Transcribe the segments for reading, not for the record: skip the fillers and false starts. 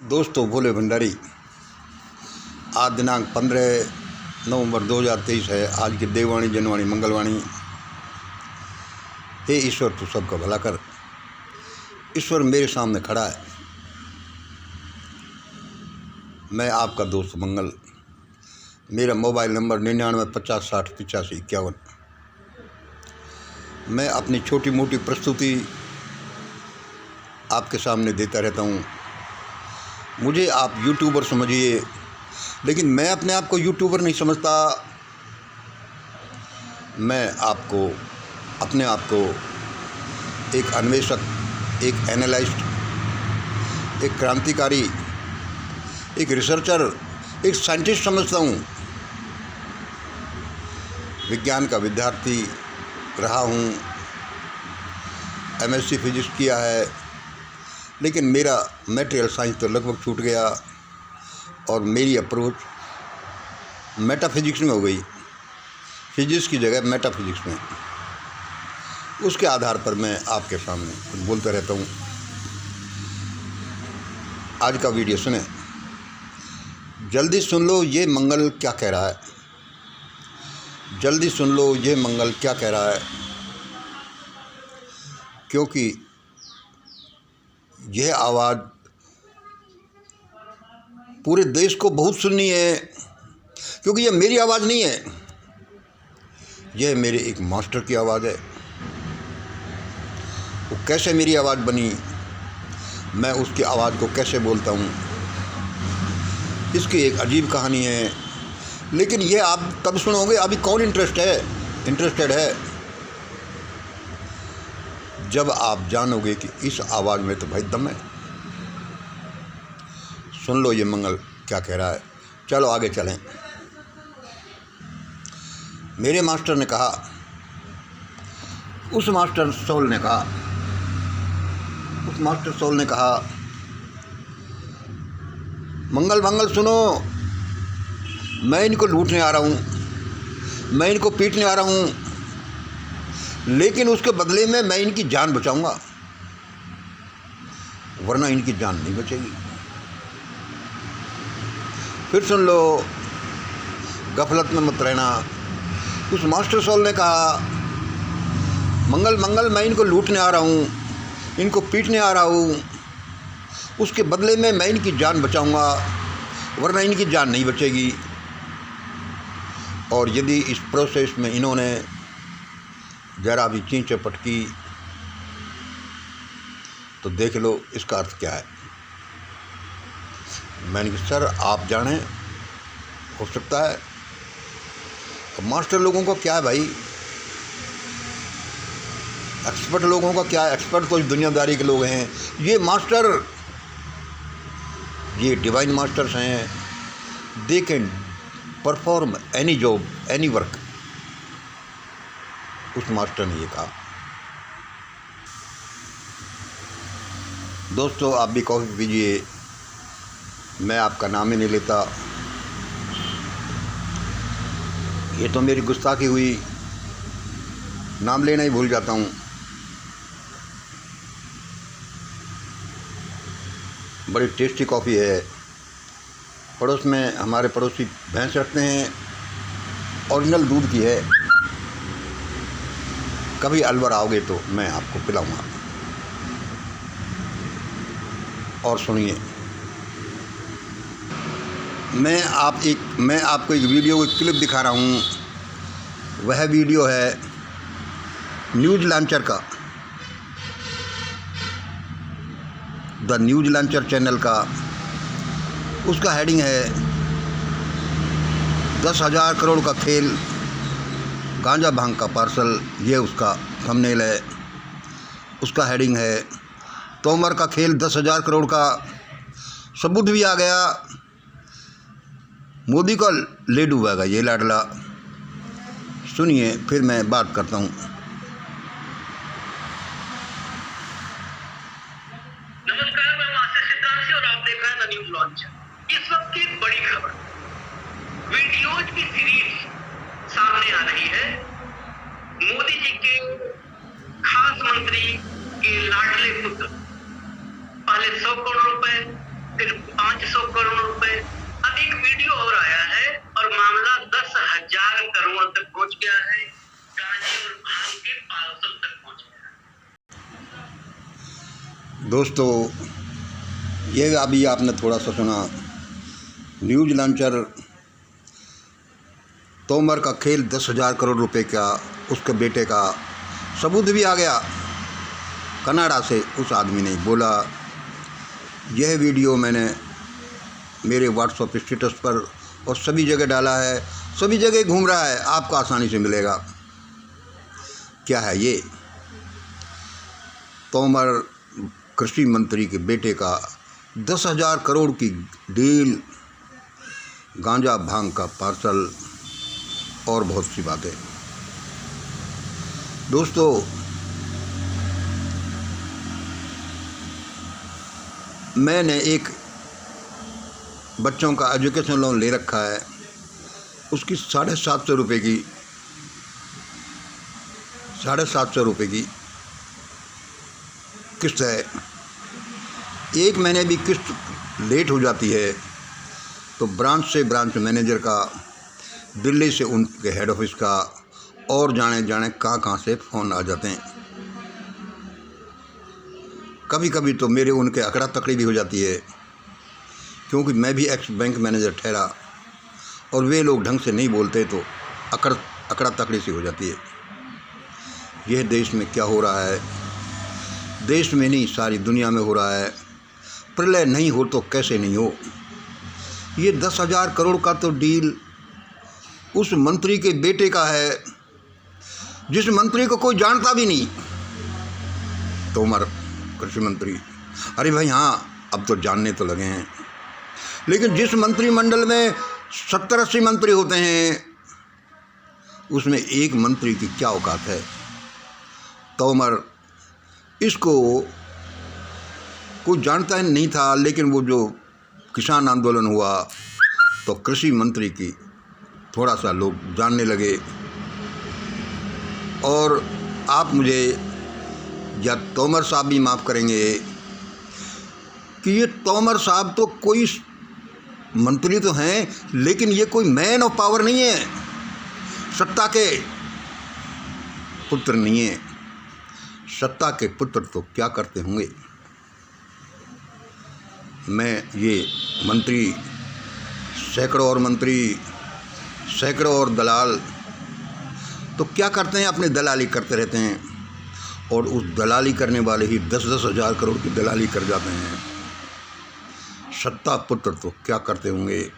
दोस्तों, भोले भंडारी। आज दिनांक 15 नवंबर 2023 है। आज की देववाणी, जनवाणी, मंगलवाणी। हे ईश्वर, तू सबका भला कर। ईश्वर मेरे सामने खड़ा है। मैं आपका दोस्त मंगल। मेरा मोबाइल नंबर 9950608551। मैं अपनी छोटी मोटी प्रस्तुति आपके सामने देता रहता हूँ। मुझे आप यूट्यूबर समझिए, लेकिन मैं अपने आप को यूट्यूबर नहीं समझता। मैं अपने आप को एक अन्वेषक, एक एनालिस्ट, एक क्रांतिकारी, एक रिसर्चर, एक साइंटिस्ट समझता हूँ। विज्ञान का विद्यार्थी रहा हूँ। MSc फिजिक्स किया है, लेकिन मेरा मटेरियल साइंस तो लगभग छूट गया और मेरी अप्रोच मेटाफिजिक्स में हो गई। फिजिक्स की जगह मेटाफिजिक्स में। उसके आधार पर मैं आपके सामने कुछ बोलता रहता हूँ। आज का वीडियो सुने, जल्दी सुन लो ये मंगल क्या कह रहा है। जल्दी सुन लो ये मंगल क्या कह रहा है, क्योंकि यह आवाज़ पूरे देश को बहुत सुननी है। क्योंकि यह मेरी आवाज़ नहीं है, यह मेरे एक मास्टर की आवाज़ है। वो कैसे मेरी आवाज़ बनी, मैं उसकी आवाज़ को कैसे बोलता हूँ, इसकी एक अजीब कहानी है। लेकिन ये आप तब सुनोगे, अभी कौन इंटरेस्टेड है जब आप जानोगे कि इस आवाज़ में तो भाई दम है। सुन लो ये मंगल क्या कह रहा है। चलो आगे चलें। मेरे मास्टर ने कहा, उस मास्टर सोल ने कहा, मंगल सुनो, मैं इनको लूटने आ रहा हूँ, मैं इनको पीटने आ रहा हूँ, लेकिन उसके बदले में मैं इनकी जान बचाऊंगा, वरना इनकी जान नहीं बचेगी। फिर सुन लो, गफलत में मत रहना। उस मास्टर सोल ने कहा, मंगल मैं इनको लूटने आ रहा हूँ, इनको पीटने आ रहा हूँ, उसके बदले में मैं इनकी जान बचाऊंगा, वरना इनकी जान नहीं बचेगी। और यदि इस प्रोसेस में इन्होंने ज़रा भी चींच पटकी तो देख लो इसका अर्थ क्या है। मैंने कहा, सर आप जाने, हो सकता है। अब मास्टर लोगों को क्या है भाई, एक्सपर्ट लोगों का क्या है। एक्सपर्ट तो दुनियादारी के लोग हैं। ये मास्टर, ये डिवाइन मास्टर्स हैं। They can perform any job, any work. उस मास्टर ने ये कहा। दोस्तों, आप भी कॉफ़ी पीजिए, मैं आपका नाम ही नहीं लेता। ये तो मेरी गुस्ताखी हुई, नाम लेना ही भूल जाता हूँ। बड़ी टेस्टी कॉफ़ी है। पड़ोस में हमारे पड़ोसी भैंस रखते हैं, ओरिजिनल दूध की है। कभी अलवर आओगे तो मैं आपको पिलाऊंगा। और सुनिए, मैं आपको एक वीडियो की क्लिप दिखा रहा हूँ। वह वीडियो है न्यूज़ लॉन्चर का, द न्यूज़ लॉन्चर चैनल का। उसका हेडिंग है 10,000 करोड़ का खेल, गांजा भांग का पार्सल। ये उसका थंबनेल है। उसका हेडिंग है तोमर का खेल 10,000 करोड़ का। सबूत भी आ गया, मोदी का ले डूबेगा ये लाडला। सुनिए, फिर मैं बात करता हूँ। नमस्कार, मैं मास्टर सिद्धार्थ से और आप देख रहे हैं द न्यूज़ लॉन्चर। इस वक्त की बड़ी खबर, वीडियोज की सीरीज सामने आ रही है। मोदी जी के खास मंत्री के लाडले पुत्र पहले 100 करोड़ रुपए, फिर दोस्तों, ये अभी आपने थोड़ा सा सुना, न्यूज लॉन्चर तोमर का खेल 10,000 करोड़ रुपए का, उसके बेटे का सबूत भी आ गया कनाडा से। उस आदमी ने बोला, यह वीडियो मैंने मेरे व्हाट्सएप स्टेटस पर और सभी जगह डाला है, सभी जगह घूम रहा है, आपको आसानी से मिलेगा। क्या है ये? तोमर कृषि मंत्री के बेटे का 10,000 करोड़ की डील, गांजा भांग का पार्सल और बहुत सी बातें। दोस्तों, मैंने एक बच्चों का एजुकेशन लोन ले रखा है, उसकी 750 रुपये की 750 रुपये की किस्त है। एक महीने भी किस्त लेट हो जाती है तो ब्रांच से ब्रांच मैनेजर का, दिल्ली से उनके हेड ऑफिस का और जाने कहाँ से फ़ोन आ जाते हैं। कभी कभी तो मेरे उनके अकड़ा तकड़ी भी हो जाती है, क्योंकि मैं भी एक्स बैंक मैनेजर ठहरा और वे लोग ढंग से नहीं बोलते तो अकड़ा तकड़ी सी हो जाती है। यह देश में क्या हो रहा है, देश में नहीं सारी दुनिया में हो रहा है। प्रलय नहीं हो तो कैसे नहीं हो। ये 10,000 करोड़ का तो डील उस मंत्री के बेटे का है, जिस मंत्री को कोई जानता भी नहीं। तोमर कृषि मंत्री, अरे भाई हाँ, अब तो जानने तो लगे हैं, लेकिन जिस मंत्रिमंडल में 70-80 मंत्री होते हैं, उसमें एक मंत्री की क्या औकात है। तोमर इसको कोई जानता नहीं था, लेकिन वो जो किसान आंदोलन हुआ तो कृषि मंत्री की थोड़ा सा लोग जानने लगे। और आप मुझे या तोमर साहब भी माफ़ करेंगे कि ये तोमर साहब तो कोई मंत्री तो हैं, लेकिन ये कोई मैन ऑफ पावर नहीं है, सत्ता के पुत्र नहीं है। सत्ता के पुत्र तो क्या करते होंगे। मैं ये मंत्री, सैकड़ों और दलाल तो क्या करते हैं, अपने दलाली करते रहते हैं, और उस दलाली करने वाले ही 10-10 हज़ार करोड़ की दलाली कर जाते हैं। सत्ता पुत्र तो क्या करते होंगे।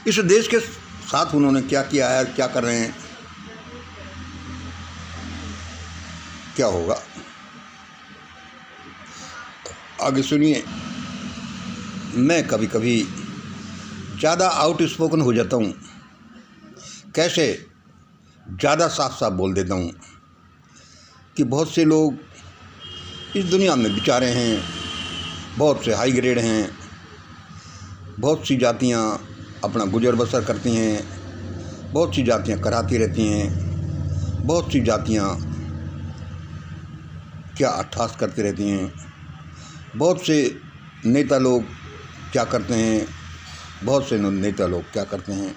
इस देश के साथ उन्होंने क्या किया है, क्या कर रहे हैं, क्या होगा, आगे सुनिए। मैं कभी कभी ज़्यादा आउट स्पोकन हो जाता हूँ। कैसे? ज़्यादा साफ साफ बोल देता हूँ कि बहुत से लोग इस दुनिया में बेचारे हैं, बहुत से हाई ग्रेड हैं, बहुत सी जातियाँ अपना गुजर बसर करती हैं, बहुत सी जातियाँ कराती रहती हैं, बहुत सी जातियाँ क्या अट्ठास करती रहती हैं, बहुत से नेता लोग क्या करते हैं, बहुत से नेता लोग क्या करते हैं।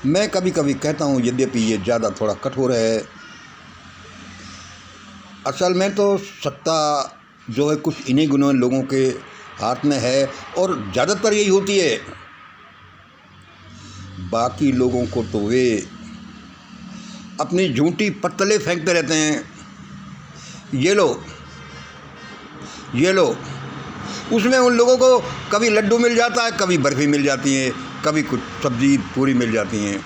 मैं कभी कभी कहता हूँ, यद्यपि ये ज़्यादा थोड़ा कठोर है, असल में तो सत्ता जो है कुछ इन्हीं गुणों लोगों के हाथ में है, और ज़्यादातर यही होती है। बाकी लोगों को तो वे अपनी झूठी पत्तले फेंकते रहते हैं, ये लो। उसमें उन लोगों को कभी लड्डू मिल जाता है, कभी बर्फ़ी मिल जाती है, कभी कुछ सब्जी पूरी मिल जाती हैं।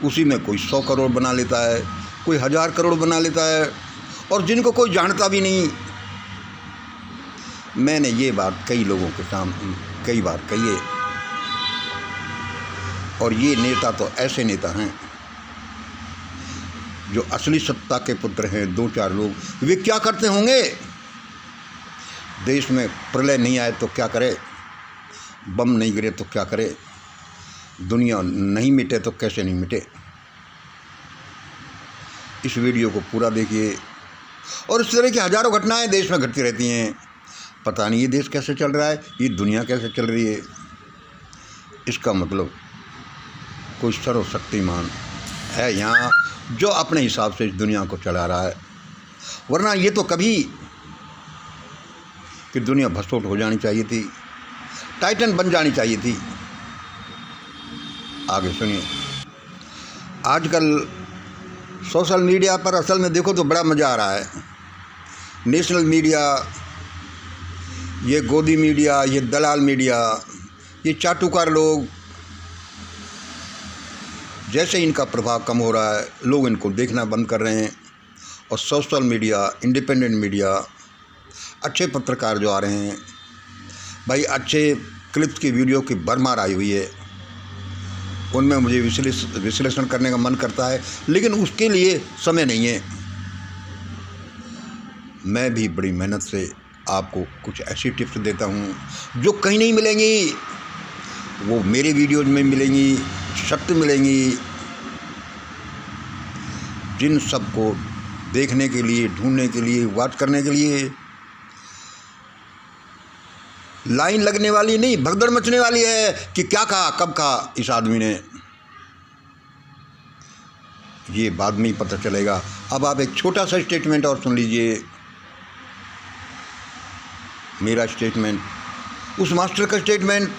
उसी में कोई 100 करोड़ बना लेता है, कोई 1000 करोड़ बना लेता है, और जिनको कोई जानता भी नहीं। मैंने ये बात कई लोगों के सामने कई बार कही है, और ये नेता तो ऐसे नेता हैं जो असली सत्ता के पुत्र हैं। 2-4 लोग, वे क्या करते होंगे। देश में प्रलय नहीं आए तो क्या करे, बम नहीं गिरे तो क्या करे, दुनिया नहीं मिटे तो कैसे नहीं मिटे। इस वीडियो को पूरा देखिए, और इस तरह की हज़ारों घटनाएं देश में घटती रहती हैं। पता नहीं ये देश कैसे चल रहा है, ये दुनिया कैसे चल रही है। इसका मतलब कोई सर्वशक्तिमान है यहाँ, जो अपने हिसाब से इस दुनिया को चला रहा है। वरना ये तो कभी कि दुनिया भस्म हो जानी चाहिए थी, टाइटन बन जानी चाहिए थी। आगे सुनिए। आजकल सोशल मीडिया पर असल में देखो तो बड़ा मज़ा आ रहा है। नेशनल मीडिया, ये गोदी मीडिया, ये दलाल मीडिया, ये चाटुकार लोग, जैसे इनका प्रभाव कम हो रहा है लोग इनको देखना बंद कर रहे हैं। और सोशल मीडिया, इंडिपेंडेंट मीडिया, अच्छे पत्रकार जो आ रहे हैं भाई, अच्छे क्लिप्स की वीडियो की भरमार आई हुई है, उनमें मुझे विश्लेषण करने का मन करता है, लेकिन उसके लिए समय नहीं है। मैं भी बड़ी मेहनत से आपको कुछ ऐसी टिप्स देता हूँ जो कहीं नहीं मिलेंगी, वो मेरे वीडियोज में मिलेंगी, सत्य मिलेंगी। जिन सबको देखने के लिए, ढूंढने के लिए, वॉच करने के लिए लाइन लगने वाली नहीं, भगदड़ मचने वाली है कि क्या कहा, कब कहा इस आदमी ने, ये बाद में ही पता चलेगा। अब आप एक छोटा सा स्टेटमेंट और सुन लीजिए, मेरा स्टेटमेंट, उस मास्टर का स्टेटमेंट,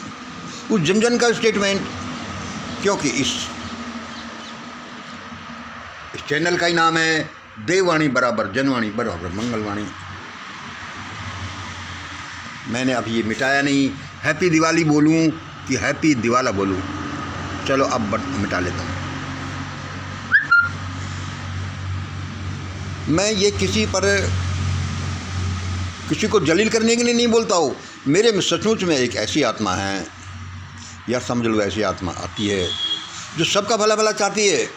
उस जनजन का स्टेटमेंट, क्योंकि इस चैनल का ही नाम है देववाणी बराबर जनवाणी बराबर मंगलवाणी। मैंने अब ये मिटाया नहीं, हैप्पी दिवाली बोलूं कि हैप्पी दिवाला बोलूं, चलो अब मिटा लेता हूँ। मैं ये किसी को जलील करने के लिए नहीं बोलता हूँ। मेरे में सचमुच में एक ऐसी आत्मा है, या समझ लो ऐसी आत्मा आती है जो सबका भला भला चाहती है,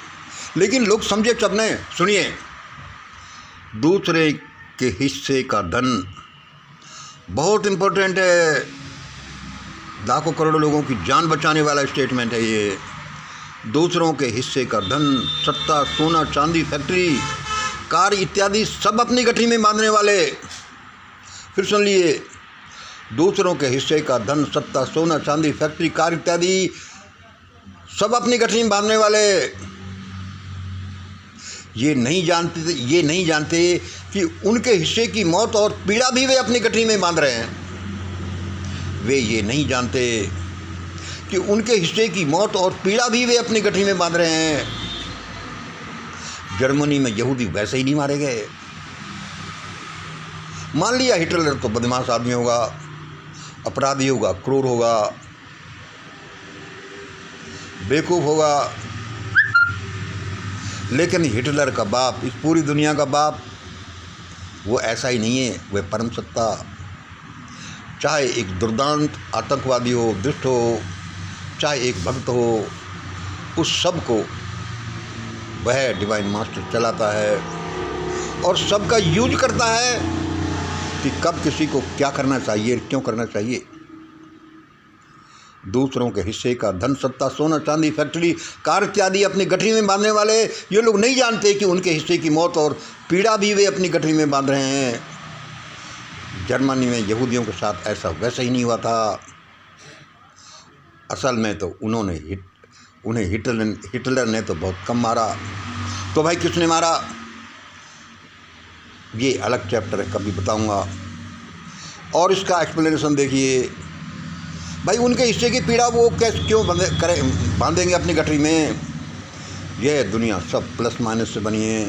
लेकिन लोग समझे सबने। सुनिए, दूसरे के हिस्से का धन बहुत इम्पोर्टेंट है, लाखों करोड़ों लोगों की जान बचाने वाला स्टेटमेंट है ये। दूसरों के हिस्से का धन, सत्ता, सोना, चांदी, फैक्ट्री, कार इत्यादि सब अपनी गठरी में बांधने वाले। फिर सुन लिए, दूसरों के हिस्से का धन, सत्ता, सोना, चांदी, फैक्ट्री, कार इत्यादि सब अपनी गठरी में बांधने वाले। ये नहीं जानते कि उनके हिस्से की मौत और पीड़ा भी वे अपनी गठरी में बांध रहे हैं। वे ये नहीं जानते कि उनके हिस्से की मौत और पीड़ा भी वे अपनी गठरी में बांध रहे हैं। जर्मनी में यहूदी वैसे ही नहीं मारे गए। मान लिया हिटलर तो बदमाश आदमी होगा, अपराधी होगा, क्रूर होगा, बेवकूफ़ होगा, लेकिन हिटलर का बाप, इस पूरी दुनिया का बाप, वो ऐसा ही नहीं है। वह परम सत्ता, चाहे एक दुर्दांत आतंकवादी हो, दुष्ट हो, चाहे एक भक्त हो, उस सब को वह डिवाइन मास्टर चलाता है और सबका यूज करता है कि कब किसी को क्या करना चाहिए, क्यों करना चाहिए। दूसरों के हिस्से का धन, सत्ता, सोना, चांदी, फैक्ट्री, कार इत्यादि अपनी गठरी में बांधने वाले ये लोग नहीं जानते कि उनके हिस्से की मौत और पीड़ा भी वे अपनी गठरी में बांध रहे हैं। जर्मनी में यहूदियों के साथ ऐसा वैसा ही नहीं हुआ था। असल में तो उन्हें हिटलर ने तो बहुत कम मारा। तो भाई किसने मारा, ये अलग चैप्टर है, कभी बताऊंगा। और इसका एक्सप्लेनेशन देखिए भाई, उनके हिस्से की पीड़ा वो कैसे क्यों बांधेंगे अपनी गठरी में। यह दुनिया सब प्लस माइनस से बनी है।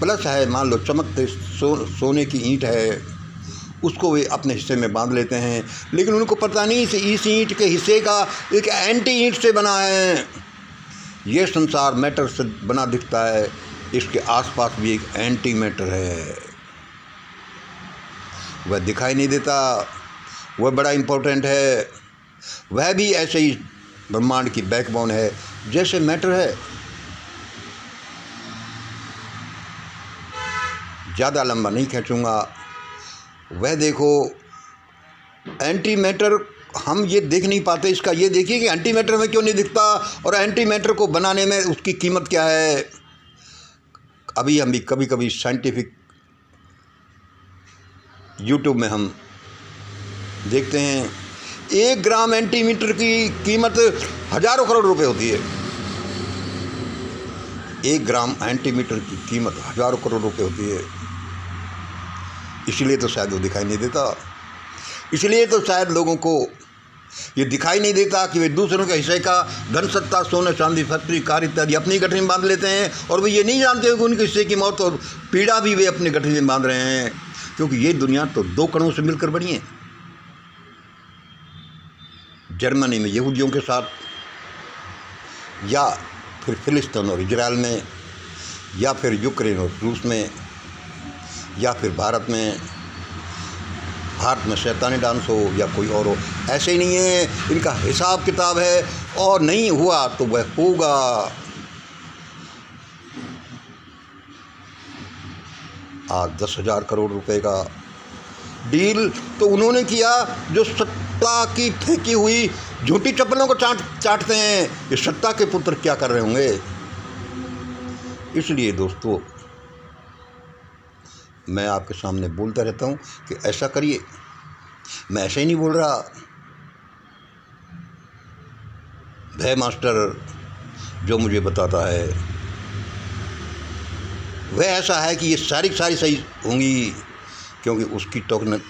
प्लस है, मान लो चमकते सोने की ईंट है, उसको वे अपने हिस्से में बांध लेते हैं, लेकिन उनको पता नहीं इस ईंट के हिस्से का एक एंटी ईंट से बना है। ये संसार मैटर से बना दिखता है, इसके आसपास भी एक एंटी मैटर है, वह दिखाई नहीं देता, वह बड़ा इम्पोर्टेंट है। वह भी ऐसे ही ब्रह्मांड की बैकबोन है जैसे मैटर है। ज़्यादा लंबा नहीं खींचूंगा। वह देखो, एंटी मैटर हम ये देख नहीं पाते। इसका ये देखिए कि एंटी मैटर में क्यों नहीं दिखता और एंटी मैटर को बनाने में उसकी कीमत क्या है। अभी हम भी कभी कभी साइंटिफिक यूट्यूब में हम देखते हैं 1 ग्राम एंटीमीटर की कीमत हज़ारों करोड़ रुपए होती है। 1 ग्राम एंटीमीटर की कीमत हज़ारों करोड़ रुपए होती है। इसलिए तो शायद वो दिखाई नहीं देता, इसलिए तो शायद लोगों को ये दिखाई नहीं देता कि वे दूसरों के हिस्से का धन, सत्ता, सोने, चांदी, फैक्ट्री, कार इत्यादि अपनी गठरी में बांध लेते हैं, और वे ये नहीं जानते कि उनके हिस्से की मौत और पीड़ा भी वे अपनी गठरी में बांध रहे हैं, क्योंकि ये दुनिया तो 2 कणों से मिलकर बनी है। जर्मनी में यहूदियों के साथ, या फिर फिलिस्तीन और इजराइल में, या फिर यूक्रेन और रूस में, या फिर भारत में शैतानी डांस हो या कोई और हो, ऐसे ही नहीं है। इनका हिसाब किताब है, और नहीं हुआ तो वह होगा। आज 10,000 करोड़ रुपए का डील तो उन्होंने किया जो सत्ता की फेंकी हुई झूठी चप्पलों को चाटते हैं। ये सत्ता के पुत्र क्या कर रहे होंगे। इसलिए दोस्तों, मैं आपके सामने बोलता रहता हूँ कि ऐसा करिए। मैं ऐसे ही नहीं बोल रहा। भय मास्टर जो मुझे बताता है वह ऐसा है कि ये सारी सही होंगी, क्योंकि उसकी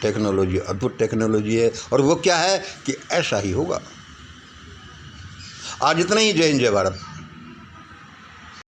टेक्नोलॉजी अद्भुत टेक्नोलॉजी है, और वो क्या है कि ऐसा ही होगा। आज इतना ही। जय हिंद, जय भारत।